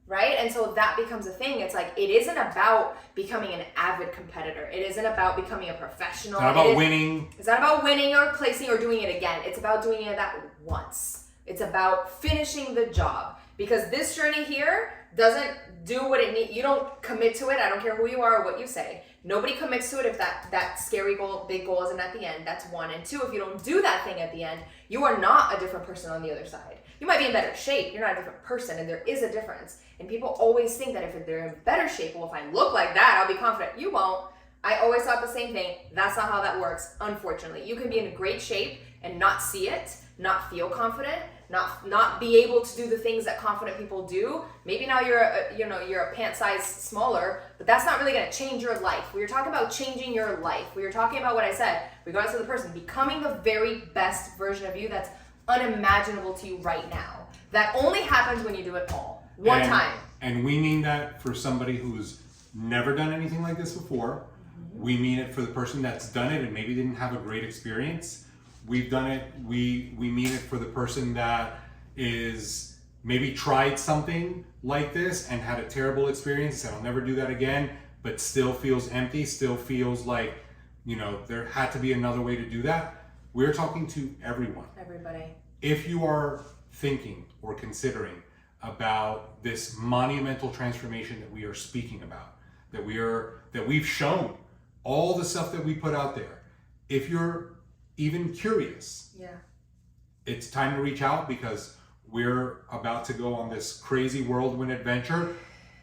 Right? And so that becomes a thing. It's like, it isn't about becoming an avid competitor. It isn't about becoming a professional. It's not about winning. It's not about winning or placing or doing it again. It's about doing it that once. It's about finishing the job. Because this journey here doesn't do what it needs. You don't commit to it. I don't care who you are or what you say. Nobody commits to it if that scary goal, big goal isn't at the end. That's one. And two, if you don't do that thing at the end, you are not a different person on the other side. You might be in better shape. You're not a different person, and there is a difference. And people always think that if they're in better shape, well, if I look like that, I'll be confident. You won't. I always thought the same thing. That's not how that works, unfortunately. You can be in great shape and not see it, not feel confident, not be able to do the things that confident people do. Maybe now you're a pant size smaller, but that's not really going to change your life. We were talking about changing your life. We were talking about what I said, regardless of the person, becoming the very best version of you that's unimaginable to you right now. That only happens when you do it all. One time. And we mean that for somebody who's never done anything like this before. Mm-hmm. We mean it for the person that's done it and maybe didn't have a great experience. We've done it. We mean it for the person that is maybe tried something like this and had a terrible experience, said I'll never do that again, but still feels empty, still feels like, there had to be another way to do that. We're talking to everyone. Everybody. If you are thinking or considering about this monumental transformation that we are speaking about, that we've shown, all the stuff that we put out there, if you're even curious, it's time to reach out, because we're about to go on this crazy whirlwind adventure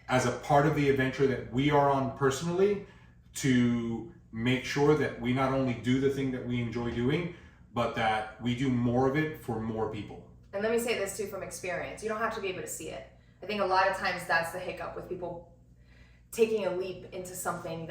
as a part of the adventure that we are on personally, to make sure that we not only do the thing that we enjoy doing, but that we do more of it for more people. And let me say this too from experience. You don't have to be able to see it. I think a lot of times that's the hiccup with people taking a leap into something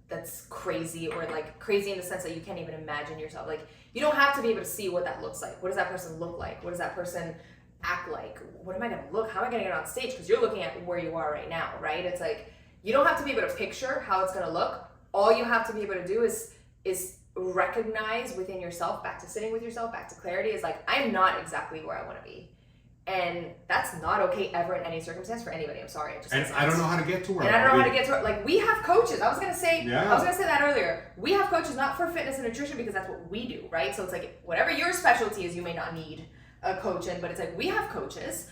that's crazy, or like crazy in the sense that you can't even imagine yourself. Like, you don't have to be able to see what that looks like. What does that person look like? What does that person act like? What am I gonna look? How am I gonna get on stage? Because you're looking at where you are right now, right? It's like, you don't have to be able to picture how it's gonna look. All you have to be able to do is recognize within yourself, back to sitting with yourself, back to clarity, is like, I'm not exactly where I want to be. And that's not okay ever in any circumstance for anybody. I'm sorry. I don't know how to get to where I don't know how to get to it. Like, we have coaches. I was gonna say that earlier. We have coaches not for fitness and nutrition because that's what we do, right? So it's like, whatever your specialty is, you may not need a coach in, but it's like, we have coaches.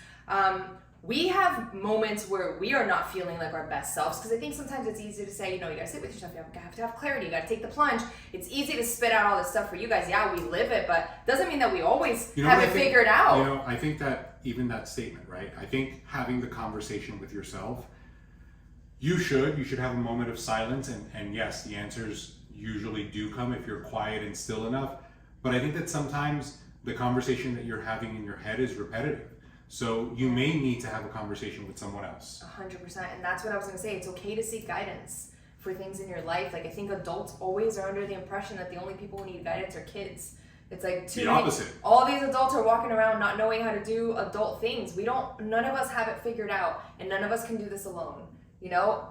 We have moments where we are not feeling like our best selves, because I think sometimes it's easy to say, you gotta sit with yourself, you have to have clarity, you gotta take the plunge. It's easy to spit out all this stuff for you guys. Yeah, we live it, but doesn't mean that we always have it figured out. I think that even that statement, right? I think having the conversation with yourself, you should have a moment of silence, and yes, the answers usually do come if you're quiet and still enough. But I think that sometimes the conversation that you're having in your head is repetitive. So you may need to have a conversation with someone else. 100%. And that's what I was going to say. It's okay to seek guidance for things in your life. Like, I think adults always are under the impression that the only people who need guidance are kids. It's like the opposite. All these adults are walking around not knowing how to do adult things. None of us have it figured out, and none of us can do this alone.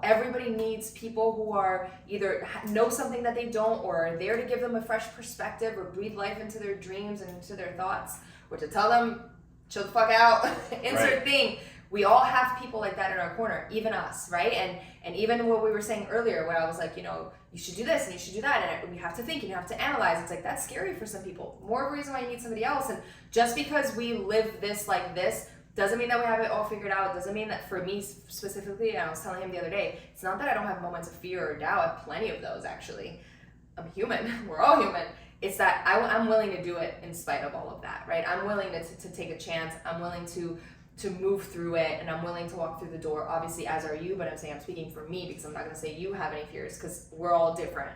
Everybody needs people who are either know something that they don't, or are there to give them a fresh perspective, or breathe life into their dreams and into their thoughts, or to tell them, chill the fuck out, insert thing. We all have people like that in our corner, even us, right? And even what we were saying earlier, where I was like, you should do this and you should do that, and you have to think and you have to analyze. It's like, that's scary for some people. More of a reason why you need somebody else. And just because we live this like this doesn't mean that we have it all figured out. Doesn't mean that, for me specifically, and I was telling him the other day, it's not that I don't have moments of fear or doubt. I have plenty of those, actually. I'm human. We're all human. It's that I'm willing to do it in spite of all of that, right? I'm willing to take a chance. I'm willing to to move through it, and I'm willing to walk through the door, obviously, as are you, but I'm saying I'm speaking for me because I'm not going to say you have any fears because we're all different.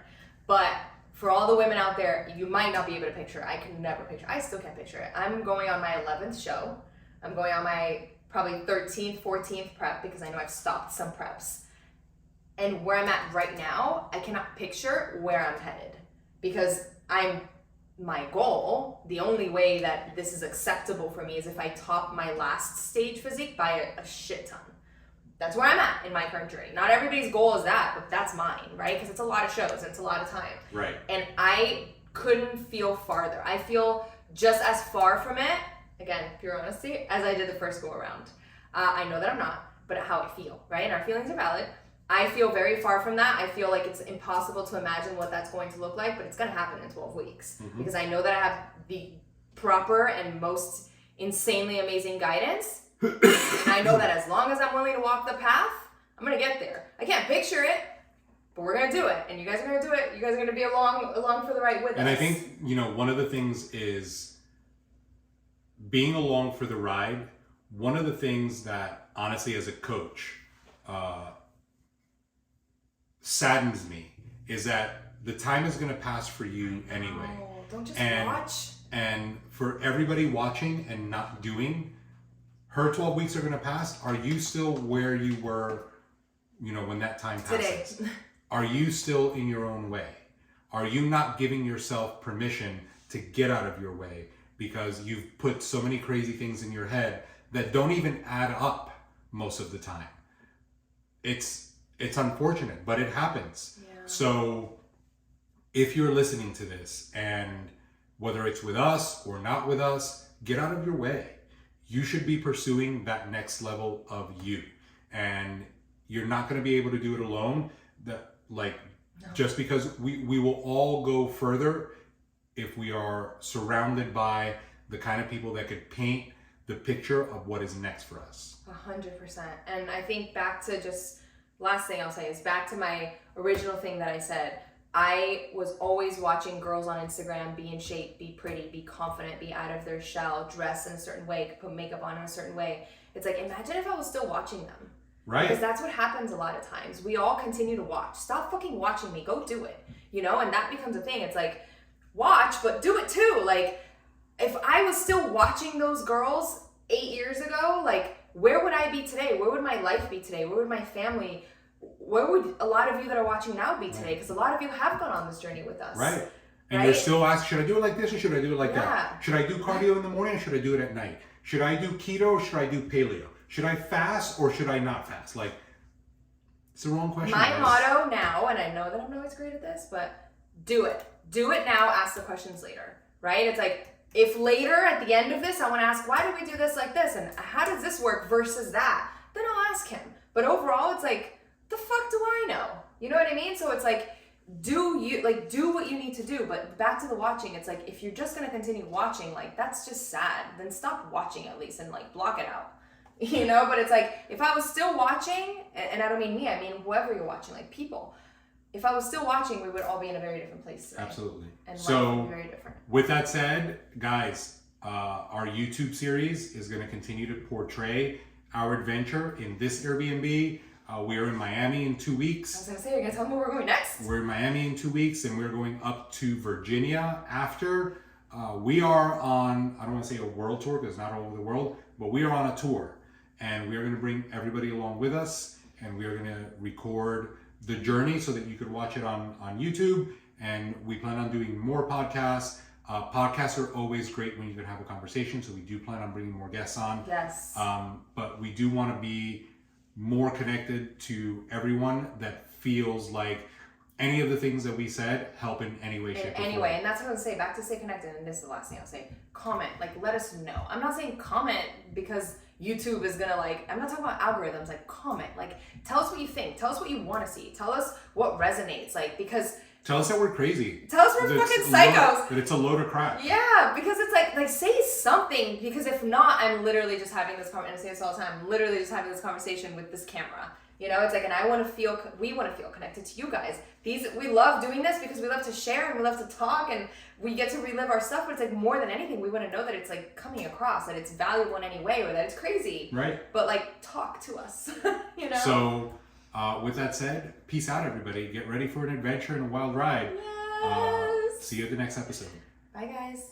But for all the women out there, you might not be able to picture it. I can never picture it. I still can't picture it. I'm going on my 11th show. I'm going on my probably 13th, 14th prep because I know I've stopped some preps. And where I'm at right now, I cannot picture where I'm headed because my goal, the only way that this is acceptable for me is if I top my last stage physique by a shit ton. That's where I'm at in my current journey. Not everybody's goal is that, but that's mine, right? Because it's a lot of shows and it's a lot of time. Right. And I couldn't feel farther. I feel just as far from it, again, pure honesty, as I did the first go around. I know that I'm not, but how I feel, right? And our feelings are valid. I feel very far from that. I feel like it's impossible to imagine what that's going to look like, but it's going to happen in 12 weeks because I know that I have the proper and most insanely amazing guidance. And I know that as long as I'm willing to walk the path, I'm going to get there. I can't picture it, but we're going to do it. And you guys are going to do it. You guys are going to be along for the ride with us. And I think, one of the things is being along for the ride. One of the things that, honestly, as a coach, saddens me is that the time is going to pass for you anyway. Don't just watch. And for everybody watching and not doing, her 12 weeks are going to pass. Are you still where you were, when that time passes? Today. Are you still in your own way? Are you not giving yourself permission to get out of your way because you've put so many crazy things in your head that don't even add up most of the time? It's unfortunate, but it happens. Yeah. So if you're listening to this, and whether it's with us or not with us, get out of your way. You should be pursuing that next level of you. And you're not going to be able to do it alone. Just because we will all go further if we are surrounded by the kind of people that could paint the picture of what is next for us. 100%. And I think back to just... last thing I'll say is back to my original thing that I said. I was always watching girls on Instagram be in shape, be pretty, be confident, be out of their shell, dress in a certain way, put makeup on in a certain way. It's like, imagine if I was still watching them. Right. Because that's what happens a lot of times. We all continue to watch. Stop fucking watching me. Go do it. And that becomes a thing. It's like, watch, but do it too. Like, if I was still watching those girls 8 years ago, where would I be today? Where would my life be today? Where would my family, where would a lot of you that are watching now be today? Because a lot of you have gone on this journey with us. Right. And you're still asking, should I do it like this or should I do it like that? Should I do cardio in the morning or should I do it at night? Should I do keto or should I do paleo? Should I fast or should I not fast? It's the wrong question. My motto now, and I know that I'm not always great at this, but do it. Do it now, ask the questions later, right? It's like, if later at the end of this, I want to ask, why do we do this like this? And how does this work versus that? Then I'll ask him. But overall, it's like, the fuck do I know? You know what I mean? So it's like, do what you need to do. But back to the watching, it's like, if you're just going to continue watching, that's just sad. Then stop watching at least and block it out. But it's like, if I was still watching, and I don't mean me, I mean whoever you're watching, people. If I was still watching, we would all be in a very different place today. Absolutely. And so, life would be very different. With that said, guys, our YouTube series is going to continue to portray our adventure in this Airbnb. We are in Miami in 2 weeks. I was going to say, you're going to tell me where we're going next? We're in Miami in 2 weeks, and we're going up to Virginia after. We are on, I don't want to say a world tour because it's not all over the world, but we are on a tour. And we are going to bring everybody along with us, and we are going to record the journey so that you could watch it on YouTube. And we plan on doing more podcasts. Podcasts are always great when you can have a conversation, so we do plan on bringing more guests on. Yes. But we do want to be more connected to everyone that feels like any of the things that we said help in any way, shape, or form. Anyway, and that's what I'm going to say. Back to stay connected, and this is the last thing I'll say. Comment. Let us know. I'm not saying comment because YouTube is going to I'm not talking about algorithms. Comment. Tell us what you think. Tell us what you want to see. Tell us what resonates. Because... Tell us that we're crazy. Tell us we're fucking psychos. That it's a load of crap. Yeah, because it's say something. Because if not, I'm literally just having this conversation. I say this all the time. I'm literally just having this conversation with this camera. You know, it's like, and we want to feel connected to you guys. We love doing this because we love to share and we love to talk and we get to relive our stuff, but it's like more than anything, we want to know that it's like coming across, that it's valuable in any way or that it's crazy. Right. But like, talk to us, you know? So, with that said, peace out, everybody. Get ready for an adventure and a wild ride. Yes. See you at the next episode. Bye, guys.